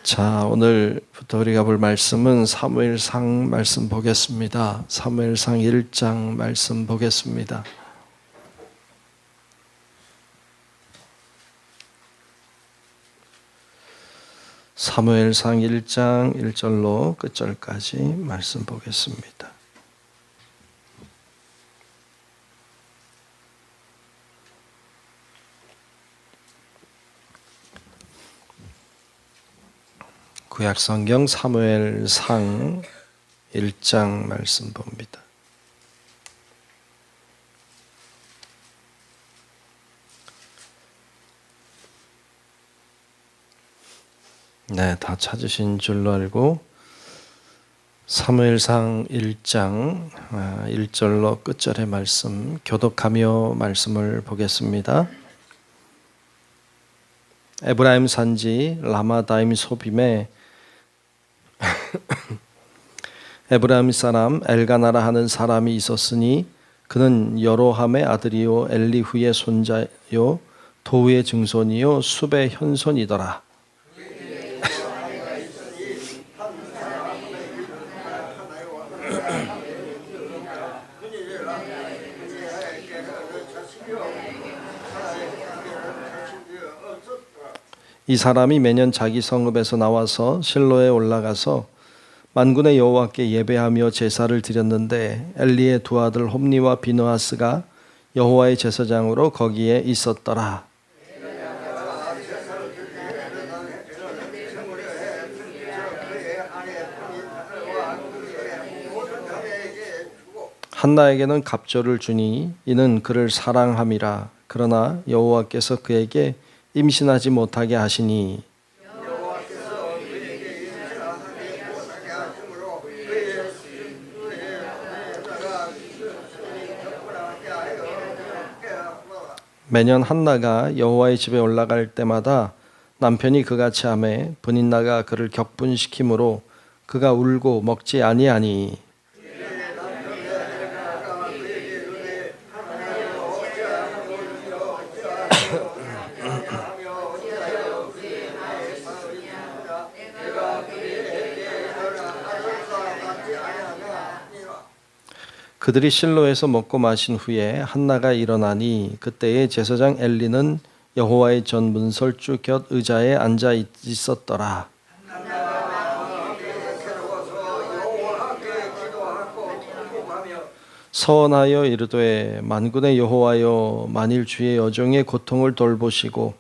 자, 오늘부터 우리가 볼 말씀은 사무엘상 말씀 보겠습니다. 사무엘상 1장 말씀 보겠습니다. 사무엘상 1장 1절로 끝절까지 말씀 보겠습니다. 구약성경 사무엘상 1장 말씀 봅니다. 네, 다 찾으신 줄로 알고 사무엘상 1장 1절로 끝절의 말씀 교독하며 말씀을 보겠습니다. 에브라임 산지 라마다임 소빔에 에브라임 사람 엘가나라 하는 사람이 있었으니 그는 여로함의 아들이요 엘리후의 손자요 도우의 증손이요 숲의 현손이더라. 이 사람이 매년 자기 성읍에서 나와서 실로에 올라가서 만군의 여호와께 예배하며 제사를 드렸는데 엘리의 두 아들 홈니와 비느하스가 여호와의 제사장으로 거기에 있었더라. 한나에게는 갑절을 주니 이는 그를 사랑함이라. 그러나 여호와께서 그에게 임신하지 못하게 하시니 매년 한나가 여호와의 집에 올라갈 때마다 남편이 그같이 하매 분인나가 그를 격분시키므로 그가 울고 먹지 아니하니 그들이 실로에서 먹고 마신 후에 한나가 일어나니 그때의 제사장 엘리는 여호와의 전 문설주 곁 의자에 앉아 있었더라. 서원하여 이르되 만군의 여호와여 만일 주의 여종의 고통을 돌보시고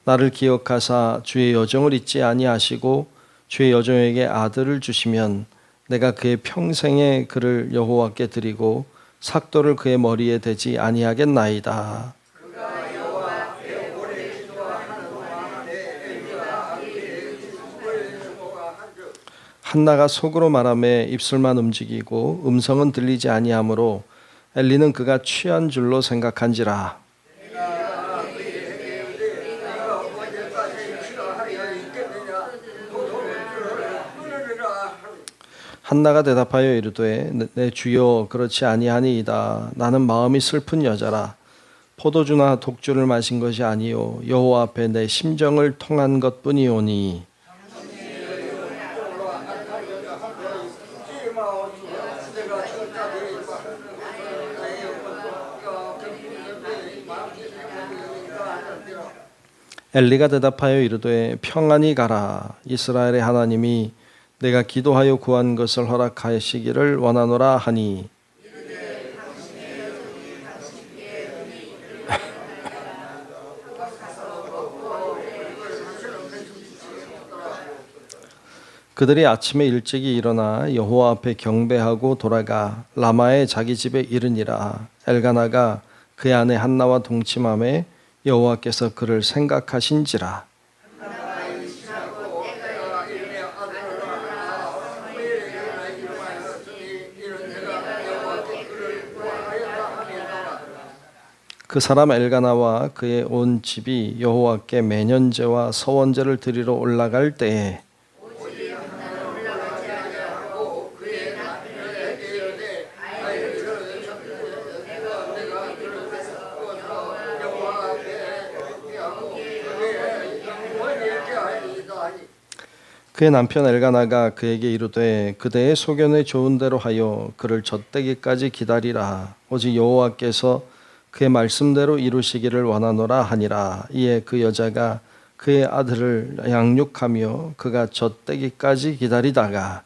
나를 기억하사 주의 여종을 잊지 아니하시고 주의 여종에게 아들을 주시면 내가 그의 평생에 그를 여호와께 드리고 삭도를 그의 머리에 대지 아니하겠나이다. 한나가 속으로 말하며 입술만 움직이고 음성은 들리지 아니하므로 엘리는 그가 취한 줄로 생각한지라. 한나가 대답하여 이르되 내 주여 그렇지 아니하니이다. 나는 마음이 슬픈 여자라. 포도주나 독주를 마신 것이 아니요 여호와 앞에 내 심정을 통한 것뿐이오니. 엘리가 대답하여 이르되 평안히 가라. 이스라엘의 하나님이 내가 기도하여 구한 것을 허락하시기를 원하노라 하니 그들이 아침에 일찍이 일어나 여호와 앞에 경배하고 돌아가 라마의 자기 집에 이르니라. 엘가나가 그의 아내 한나와 동침하매 여호와께서 그를 생각하신지라. 그 사람 엘가나와 그의 온 집이 여호와께 매년제와 서원제를 드리러 올라갈 때에 그의 남편 엘가나가 그에게 이르되 그대의 소견에 좋은 대로 하여 그를 젖되기까지 기다리라. 오직 여호와께서 그의 말씀대로 이루시기를 원하노라 하니라. 이에 그 여자가 그의 아들을 양육하며 그가 젖되기까지 기다리다가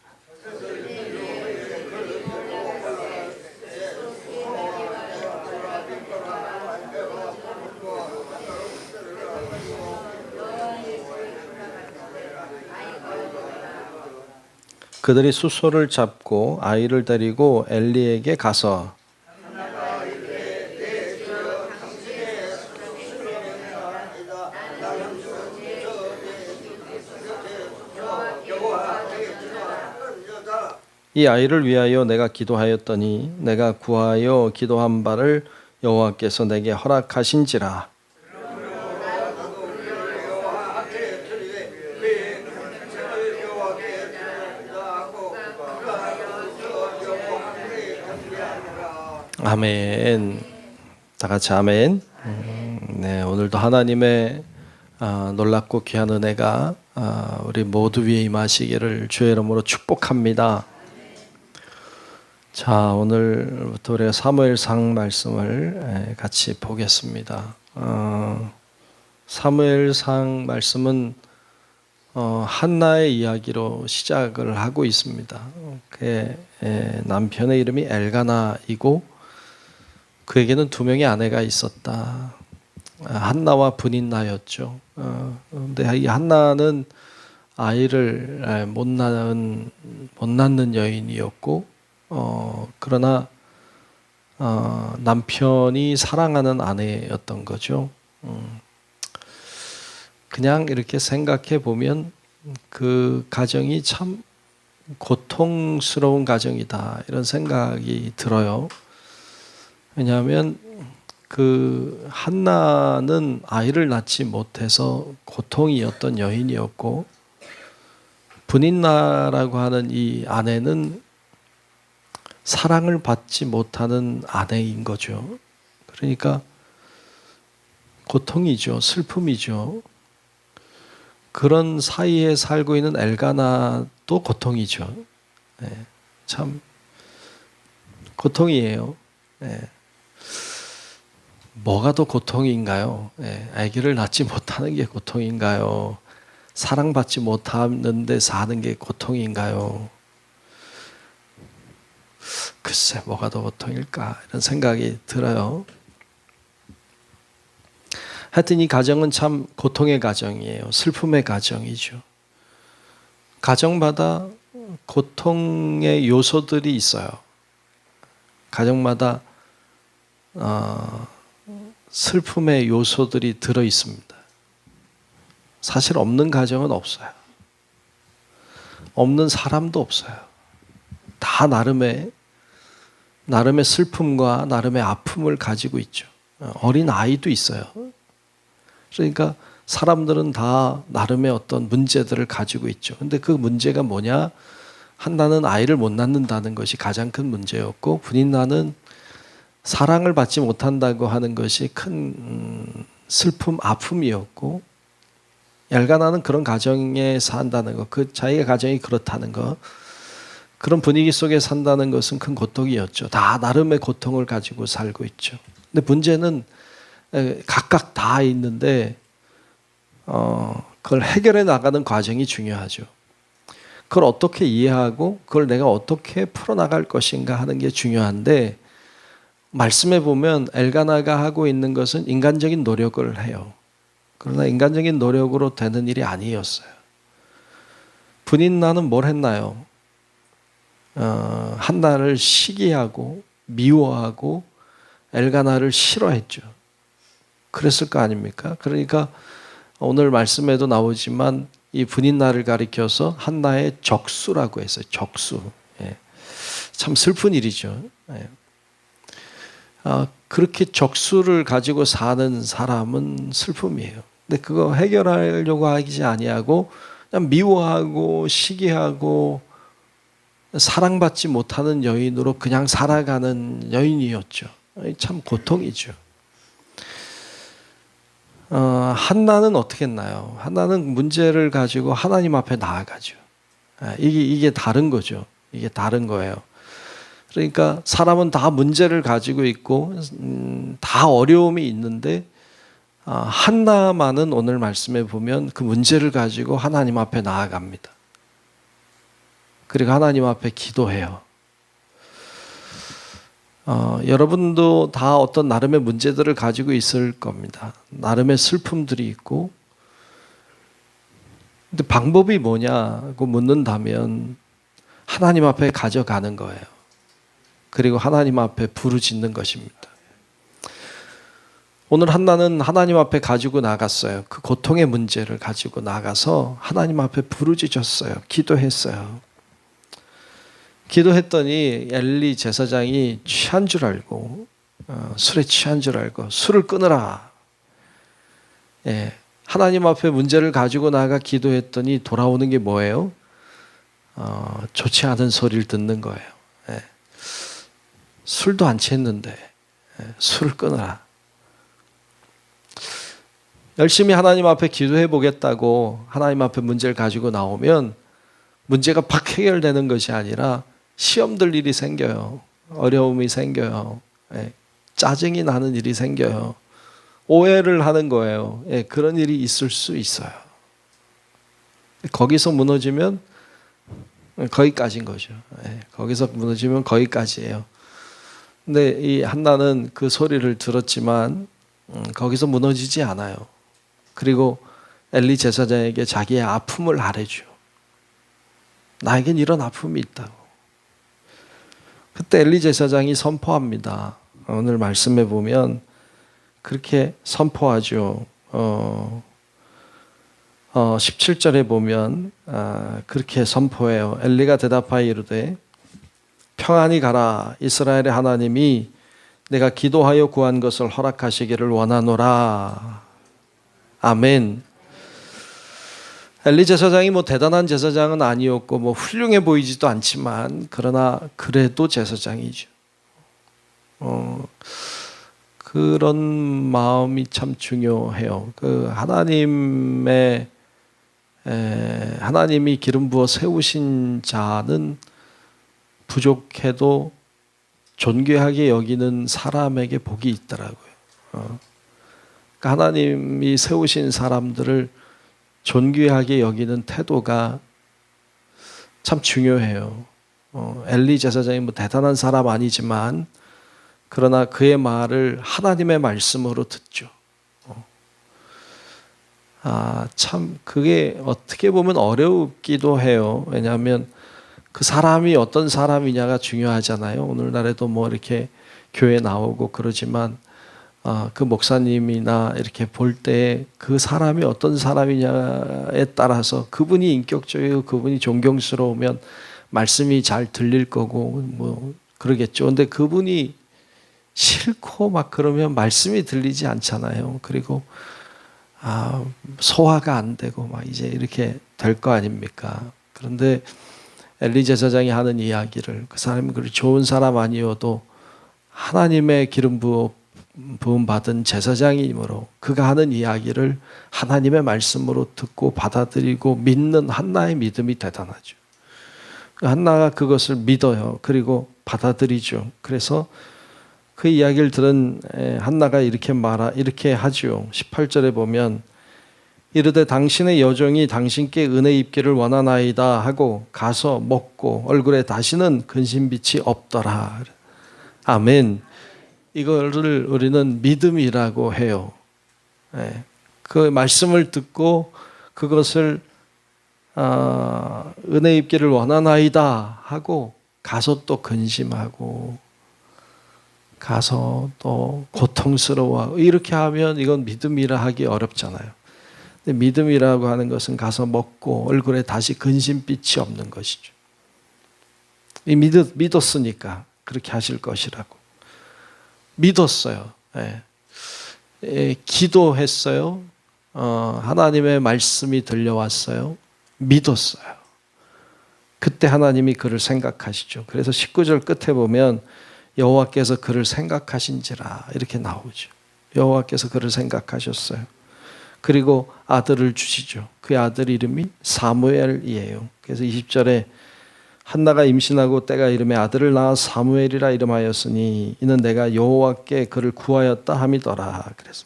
그들이 숫소를 잡고 아이를 데리고 엘리에게 가서 이 아이를 위하여 내가 기도하였더니 내가 구하여 기도한 바를 여호와께서 내게 허락하신지라. 아멘. 다 같이 아멘. 네, 오늘도 하나님의 놀랍고 귀한 은혜가 우리 모두 위에 임하시기를 주의 이름으로 축복합니다. 자, 오늘부터 우리가 사무엘상 말씀을 같이 보겠습니다. 사무엘상 말씀은 한나의 이야기로 시작을 하고 있습니다. 그의 남편의 이름이 엘가나이고 그에게는 두 명의 아내가 있었다. 한나와 브닌나였죠. 그런데 이 한나는 아이를 못 낳는 여인이었고, 그러나 남편이 사랑하는 아내였던 거죠. 그냥 이렇게 생각해 보면 그 가정이 참 고통스러운 가정이다 이런 생각이 들어요. 왜냐하면 그 한나는 아이를 낳지 못해서 고통이었던 여인이었고 브닌나라고 하는 이 아내는 사랑을 받지 못하는 아내인 거죠. 그러니까 고통이죠. 슬픔이죠. 그런 사이에 살고 있는 엘가나도 고통이죠. 네, 참 고통이에요. 네. 뭐가 더 고통인가요? 아기를 낳지 못하는 게 고통인가요? 사랑받지 못하는데 사는 게 고통인가요? 글쎄 뭐가 더 고통일까 이런 생각이 들어요. 하여튼 이 가정은 참 고통의 가정이에요. 슬픔의 가정이죠. 가정마다 고통의 요소들이 있어요. 가정마다 슬픔의 요소들이 들어 있습니다. 사실 없는 가정은 없어요. 없는 사람도 없어요. 다 나름의 슬픔과 나름의 아픔을 가지고 있죠. 어린 아이도 있어요. 그러니까 사람들은 다 나름의 어떤 문제들을 가지고 있죠. 근데 그 문제가 뭐냐? 한나는 아이를 못 낳는다는 것이 가장 큰 문제였고 브닌나는 사랑을 받지 못한다고 하는 것이 큰 슬픔, 아픔이었고 엘가나는 그런 가정에 산다는 것, 그 자기의 가정이 그렇다는 것, 그런 분위기 속에 산다는 것은 큰 고통이었죠. 다 나름의 고통을 가지고 살고 있죠. 근데 문제는 각각 다 있는데 그걸 해결해 나가는 과정이 중요하죠. 그걸 어떻게 이해하고 그걸 내가 어떻게 풀어나갈 것인가 하는 게 중요한데 말씀해 보면 엘가나가 하고 있는 것은 인간적인 노력을 해요. 그러나 인간적인 노력으로 되는 일이 아니었어요. 브닌나는 뭘 했나요? 한나를 시기하고 미워하고 엘가나를 싫어했죠. 그랬을 거 아닙니까? 그러니까 오늘 말씀에도 나오지만 이 브닌나를 가리켜서 한나의 적수라고 했어요. 적수. 예. 참 슬픈 일이죠. 예. 그렇게 적수를 가지고 사는 사람은 슬픔이에요. 근데 그거 해결하려고 하지 아니하고 그냥 미워하고 시기하고 사랑받지 못하는 여인으로 그냥 살아가는 여인이었죠. 참 고통이죠. 한나는 어떻게 했나요? 한나는 문제를 가지고 하나님 앞에 나아가죠. 이게 다른 거죠. 이게 다른 거예요. 그러니까 사람은 다 문제를 가지고 있고 다 어려움이 있는데 한나만은 오늘 말씀에 보면 그 문제를 가지고 하나님 앞에 나아갑니다. 그리고 하나님 앞에 기도해요. 여러분도 다 어떤 나름의 문제들을 가지고 있을 겁니다. 나름의 슬픔들이 있고. 근데 방법이 뭐냐고 묻는다면 하나님 앞에 가져가는 거예요. 그리고 하나님 앞에 부르짖는 것입니다. 오늘 한나는 하나님 앞에 가지고 나갔어요. 그 고통의 문제를 가지고 나가서 하나님 앞에 부르짖었어요. 기도했어요. 기도했더니 엘리 제사장이 취한 줄 알고 술에 취한 줄 알고 술을 끊으라. 하나님 앞에 문제를 가지고 나가 기도했더니 돌아오는 게 뭐예요? 좋지 않은 소리를 듣는 거예요. 술도 안 취했는데 술을 끊으라. 열심히 하나님 앞에 기도해 보겠다고 하나님 앞에 문제를 가지고 나오면 문제가 팍 해결되는 것이 아니라 시험들 일이 생겨요. 어려움이 생겨요. 짜증이 나는 일이 생겨요. 오해를 하는 거예요. 그런 일이 있을 수 있어요. 거기서 무너지면 거기까지인 거죠. 거기서 무너지면 거기까지예요. 근데 이 한나는 그 소리를 들었지만 거기서 무너지지 않아요. 그리고 엘리 제사장에게 자기의 아픔을 아뢰죠. 나에겐 이런 아픔이 있다고. 그때 엘리 제사장이 선포합니다. 오늘 말씀에 보면 그렇게 선포하죠. 17절에 보면 그렇게 선포해요. 엘리가 대답하여 이르되 평안히 가라. 이스라엘의 하나님이 내가 기도하여 구한 것을 허락하시기를 원하노라. 아멘. 엘리 제사장이 대단한 제사장은 아니었고 훌륭해 보이지도 않지만 그러나 그래도 제사장이죠. 그런 마음이 참 중요해요. 하나님이 기름 부어 세우신 자는 부족해도 존귀하게 여기는 사람에게 복이 있더라고요. 그러니까 하나님이 세우신 사람들을 존귀하게 여기는 태도가 참 중요해요. 엘리 제사장이 대단한 사람 아니지만 그러나 그의 말을 하나님의 말씀으로 듣죠. 참 그게 어떻게 보면 어렵기도 해요. 왜냐하면 그 사람이 어떤 사람이냐가 중요하잖아요. 오늘날에도 이렇게 교회 나오고 그러지만 그 목사님이나 이렇게 볼 때 그 사람이 어떤 사람이냐에 따라서 그분이 인격적이고 그분이 존경스러우면 말씀이 잘 들릴 거고 그러겠죠. 근데 그분이 싫고 그러면 말씀이 들리지 않잖아요. 그리고 소화가 안 되고 이제 이렇게 될 거 아닙니까? 그런데 엘리 제사장이 하는 이야기를 그 사람이 그리 좋은 사람 아니어도 하나님의 기름 부음 받은 제사장이므로 그가 하는 이야기를 하나님의 말씀으로 듣고 받아들이고 믿는 한나의 믿음이 대단하죠. 한나가 그것을 믿어요. 그리고 받아들이죠. 그래서 그 이야기를 들은 한나가 이렇게 하죠. 18절에 보면 이르되 당신의 여종이 당신께 은혜 입기를 원하나이다 하고 가서 먹고 얼굴에 다시는 근심빛이 없더라. 아멘. 이거를 우리는 믿음이라고 해요. 그 말씀을 듣고 그것을 은혜 입기를 원하나이다 하고 가서 또 근심하고 가서 또 고통스러워 이렇게 하면 이건 믿음이라 하기 어렵잖아요. 근데 믿음이라고 하는 것은 가서 먹고 얼굴에 다시 근심빛이 없는 것이죠. 믿었으니까 그렇게 하실 것이라고. 믿었어요. 기도했어요. 하나님의 말씀이 들려왔어요. 믿었어요. 그때 하나님이 그를 생각하시죠. 그래서 19절 끝에 보면 여호와께서 그를 생각하신지라 이렇게 나오죠. 여호와께서 그를 생각하셨어요. 그리고 아들을 주시죠. 그 아들 이름이 사무엘이에요. 그래서 20절에 한나가 임신하고 때가 이름에 아들을 낳아 사무엘이라 이름하였으니 이는 내가 여호와께 그를 구하였다 함이더라. 그래서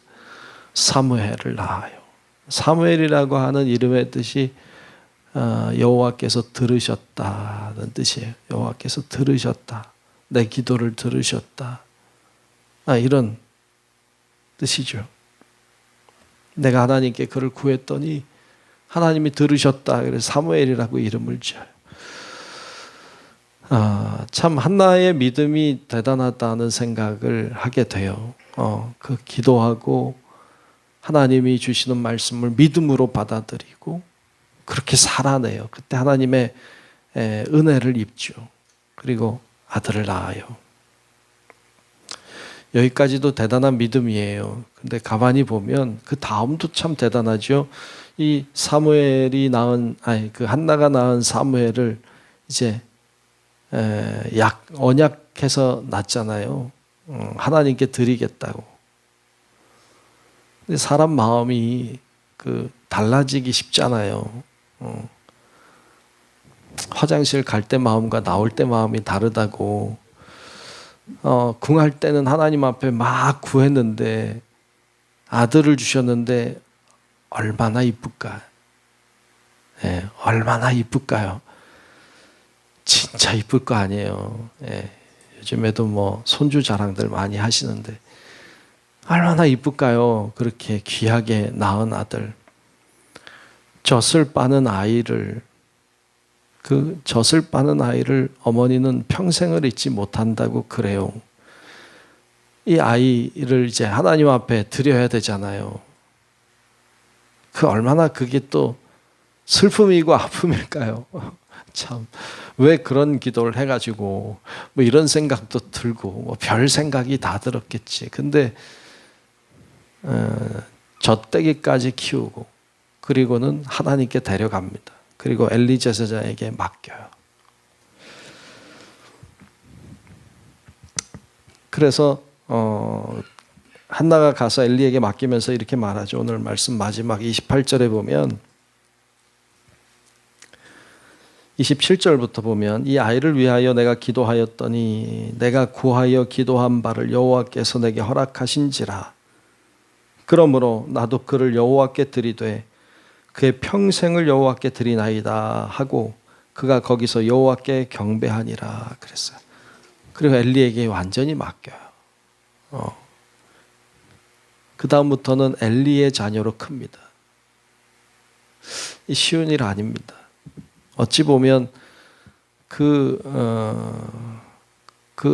사무엘을 낳아요. 사무엘이라고 하는 이름의 뜻이 여호와께서 들으셨다는 뜻이에요. 여호와께서 들으셨다. 내 기도를 들으셨다. 이런 뜻이죠. 내가 하나님께 그를 구했더니 하나님이 들으셨다. 그래서 사무엘이라고 이름을 지어요. 참 한나의 믿음이 대단하다는 생각을 하게 돼요. 그 기도하고 하나님이 주시는 말씀을 믿음으로 받아들이고 그렇게 살아내요. 그때 하나님의 은혜를 입죠. 그리고 아들을 낳아요. 여기까지도 대단한 믿음이에요. 근데 가만히 보면 그 다음도 참 대단하죠. 이 사무엘이 그 한나가 낳은 사무엘을 이제 언약해서 낳잖아요. 하나님께 드리겠다고. 근데 사람 마음이 달라지기 쉽잖아요. 화장실 갈 때 마음과 나올 때 마음이 다르다고. 궁할 때는 하나님 앞에 막 구했는데 아들을 주셨는데 얼마나 이쁠까? 얼마나 이쁠까요? 진짜 이쁠 거 아니에요. 요즘에도 뭐 손주 자랑들 많이 하시는데 얼마나 이쁠까요? 그렇게 귀하게 낳은 아들. 젖을 빠는 아이를 그 젖을 빠는 아이를 어머니는 평생을 잊지 못한다고 그래요. 이 아이를 이제 하나님 앞에 드려야 되잖아요. 얼마나 그게 또 슬픔이고 아픔일까요? 참, 왜 그런 기도를 해가지고 뭐 이런 생각도 들고 뭐 별 생각이 다 들었겠지. 근데 젖대기까지 키우고 그리고는 하나님께 데려갑니다. 그리고 엘리 제사장에게 맡겨요. 그래서 한나가 가서 엘리에게 맡기면서 이렇게 말하죠. 오늘 말씀 마지막 28절에 보면 27절부터 보면 이 아이를 위하여 내가 기도하였더니 내가 구하여 기도한 바를 여호와께서 내게 허락하신지라. 그러므로 나도 그를 여호와께 드리되 그의 평생을 여호와께 드리나이다 하고 그가 거기서 여호와께 경배하니라 그랬어요. 그리고 엘리에게 완전히 맡겨요. 그 다음부터는 엘리의 자녀로 큽니다. 쉬운 일 아닙니다. 어찌 보면 그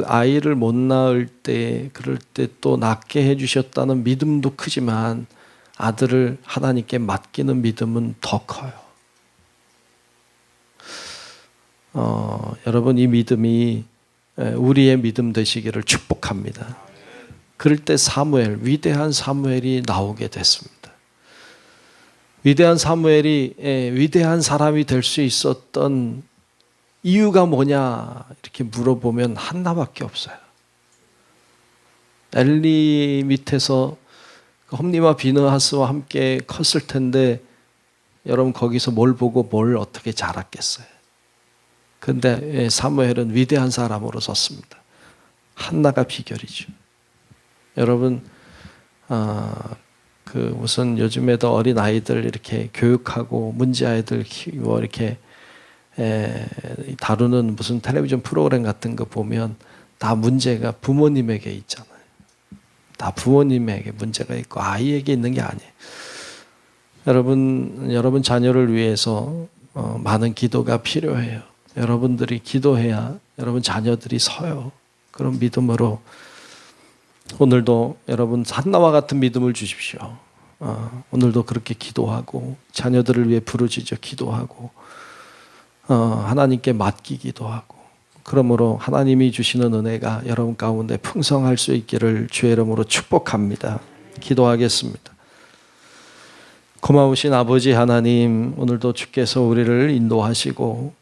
아이를 못 낳을 때 그럴 때 또 낳게 해주셨다는 믿음도 크지만 아들을 하나님께 맡기는 믿음은 더 커요. 여러분 이 믿음이 우리의 믿음 되시기를 축복합니다. 그럴 때 위대한 사무엘이 나오게 됐습니다. 위대한 사무엘이 위대한 사람이 될 수 있었던 이유가 뭐냐 이렇게 물어보면 한나밖에 없어요. 엘리 밑에서 홈리와 비느하스와 함께 컸을 텐데 여러분 거기서 뭘 보고 뭘 어떻게 자랐겠어요. 그런데 사무엘은 위대한 사람으로 섰습니다. 한나가 비결이죠. 여러분 무슨 요즘에도 어린 아이들 이렇게 교육하고 문제 아이들 키우고 이렇게 다루는 무슨 텔레비전 프로그램 같은 거 보면 다 문제가 부모님에게 있잖아요. 다 부모님에게 문제가 있고 아이에게 있는 게 아니에요. 여러분 자녀를 위해서 많은 기도가 필요해요. 여러분들이 기도해야 여러분 자녀들이 서요. 그런 믿음으로 오늘도 여러분 한나와 같은 믿음을 주십시오. 오늘도 그렇게 기도하고 자녀들을 위해 부르짖어 기도하고 하나님께 맡기기도 하고 그러므로 하나님이 주시는 은혜가 여러분 가운데 풍성할 수 있기를 주의 이름으로 축복합니다. 기도하겠습니다. 고마우신 아버지 하나님, 오늘도 주께서 우리를 인도하시고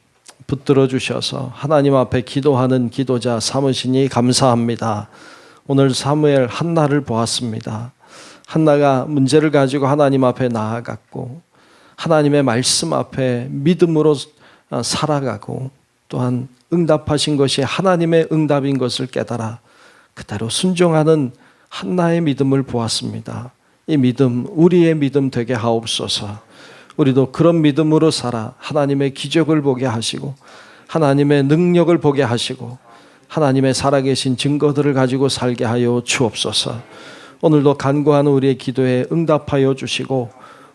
붙들어 주셔서 하나님 앞에 기도하는 기도자 삼으시니 감사합니다. 오늘 사무엘 한나를 보았습니다. 한나가 문제를 가지고 하나님 앞에 나아갔고 하나님의 말씀 앞에 믿음으로 살아가고 또한 응답하신 것이 하나님의 응답인 것을 깨달아 그대로 순종하는 한나의 믿음을 보았습니다. 이 믿음 우리의 믿음 되게 하옵소서. 우리도 그런 믿음으로 살아 하나님의 기적을 보게 하시고 하나님의 능력을 보게 하시고 하나님의 살아계신 증거들을 가지고 살게 하여 주옵소서. 오늘도 간구하는 우리의 기도에 응답하여 주시고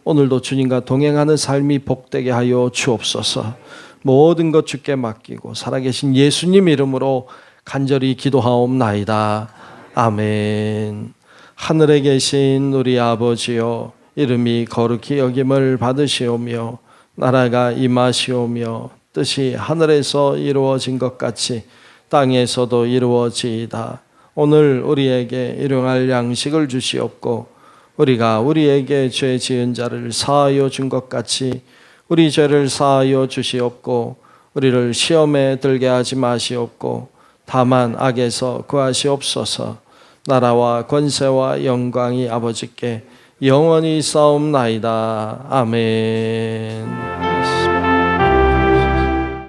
오늘도 주님과 동행하는 삶이 복되게 하여 주옵소서. 모든 것 주께 맡기고 살아계신 예수님 이름으로 간절히 기도하옵나이다. 아멘. 하늘에 계신 우리 아버지여, 이름이 거룩히 여김을 받으시오며 나라가 임하시오며 뜻이 하늘에서 이루어진 것 같이 땅에서도 이루어지이다. 오늘 우리에게 일용할 양식을 주시옵고 우리가 우리에게 죄 지은 자를 사하여 준 것 같이 우리 죄를 사하여 주시옵고 우리를 시험에 들게 하지 마시옵고 다만 악에서 구하시옵소서. 나라와 권세와 영광이 아버지께 영원히 싸움나이다. 아멘.